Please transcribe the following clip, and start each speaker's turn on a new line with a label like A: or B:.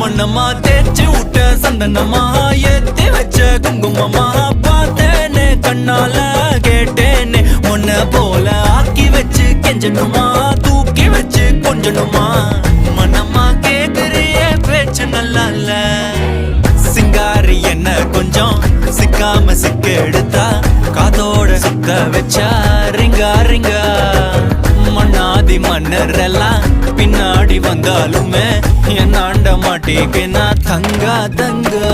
A: மண்ணம்மா தேய்ச்சி விட்ட சந்தனமா ஏத்தி வச்ச குங்குமமா பார்த்தேனே கண்ணால கேட்டேனே உன்ன போல ஆக்கி வச்சு கெஞ்சணுமா தூக்கி வச்சு கொஞ்சணுமா மண்ணம்மா கேக்குறிய பேச்சு நல்லா இல்ல சிங்காரி என்ன கொஞ்சம் சிக்காம சிக்க எடுத்தா காதோட சுத்த வச்சா ரிங்கா ரிங்கா மண்ணாதி மன்னர் எல்லாம் பின்னாடி வந்தாலுமே என் ஆண்ட மாட்டேக்கு நான் தங்கா தங்கா